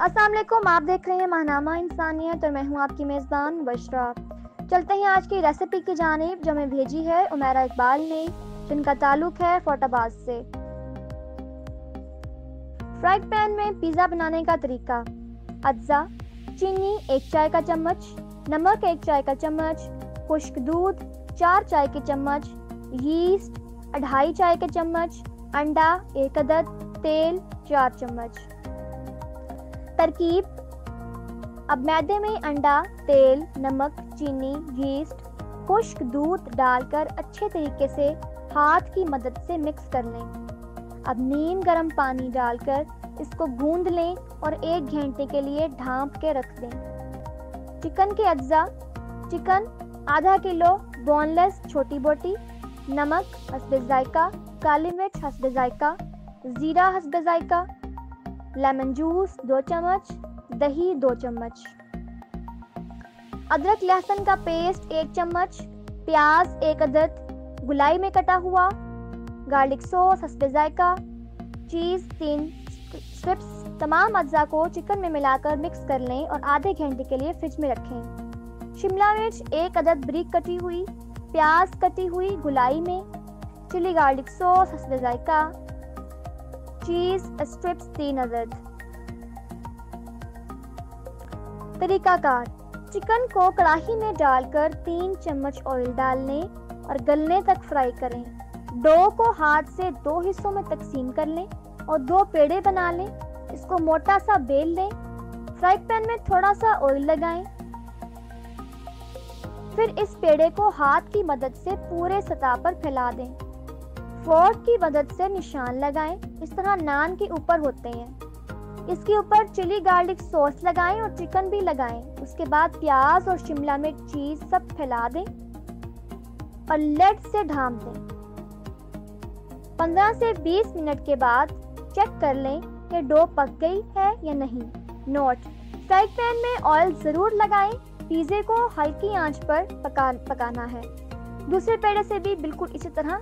अस्सलाम वालेकुम, आप देख रहे हैं महानामा इंसानियत और मैं हूं आपकी मेज़बान बशरा। चलते हैं आज की रेसिपी की जानिब जो हमें भेजी है उमेरा इकबाल ने, जिनका ताल्लुक है फोटाबाज से। फ्राइड पैन में पिज़्ज़ा बनाने का तरीका। अज्जा: चीनी 1 चाय का चम्मच, नमक 1 चाय का चम्मच, खुश्क दूध 4 चाय के चम्मच, यीस्ट 2.5 चाय के चम्मच, अंडा 1 अदद, तेल 4 चम्मच। तरकीब: अब मैदे में अंडा, तेल, नमक, चीनी, यीस्ट, खुश्क दूध डालकर अच्छे तरीके से हाथ की मदद से मिक्स कर लें। अब नीम गर्म पानी डालकर इसको गूंद लें और 1 घंटे के लिए ढांप के रख दें। चिकन के अज्जा: चिकन आधा किलो बोनलेस छोटी बोटी, नमक हस्बे जायका, काली मिर्च हस्बे जायका, जीरा हस्बे जायका, लेमन जूस 2 चम्मच, दही 2 चम्मच, अदरक लहसुन का पेस्ट 1 चम्मच, प्याज 1 अदद गुलाई में कटा हुआ, गार्लिक सॉस हस्बे जायका, चीज़ 3 स्ट्रिप्स। तमाम अज्जा को चिकन में मिलाकर मिक्स कर लें और आधे घंटे के लिए फ्रिज में रखें। शिमला मिर्च 1 अदद बारीक कटी हुई, प्याज कटी हुई गुलाई में, चिली गार्लिक सॉस हस्बे जायका, चीज़ स्ट्रिप्स 3 अदद। तरीकाकार: चिकन को कढ़ाई में डालकर 3 चम्मच ऑयल डाल लें और गलने तक फ्राई करें। डो को हाथ से 2 हिस्सों में तकसीम कर लें और 2 पेड़े बना लें। इसको मोटा सा बेल लें। फ्राई पैन में थोड़ा सा ऑयल लगाएं। फिर इस पेड़े को हाथ की मदद से पूरे सतह पर फैला दें। फोर्क की मदद से निशान लगाएं, इस तरह नान के ऊपर होते हैं। इसके ऊपर चिली गार्लिक सॉस लगाएं और चिकन भी लगाएं। उसके बाद प्याज और शिमला मिर्च चीज सब फैला दें और लेड से ढांप दें। 15 से 20 मिनट के बाद चेक कर लें कि डो पक गई है या नहीं। नोट: फ्राई पैन में ऑयल जरूर लगाएं। पिज़्ज़े को हल्की आंच पर पकाना है। दूसरे पेड़े से भी बिल्कुल इसी तरह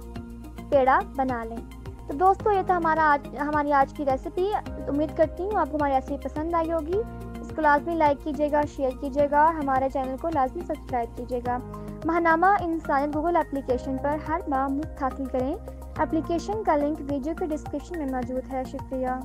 पेड़ा बना लें। तो दोस्तों, ये था हमारी आज की रेसिपी। उम्मीद करती हूँ आपको हमारी रेसिपी पसंद आई होगी। इसको लाजमी लाइक कीजिएगा, शेयर कीजिएगा और हमारे चैनल को लाजमी सब्सक्राइब कीजिएगा। महानामा इंसानियत गूगल एप्लीकेशन पर हर माह मुफ्त हासिल करें। एप्लीकेशन का लिंक वीडियो के डिस्क्रिप्शन में मौजूद है। शुक्रिया।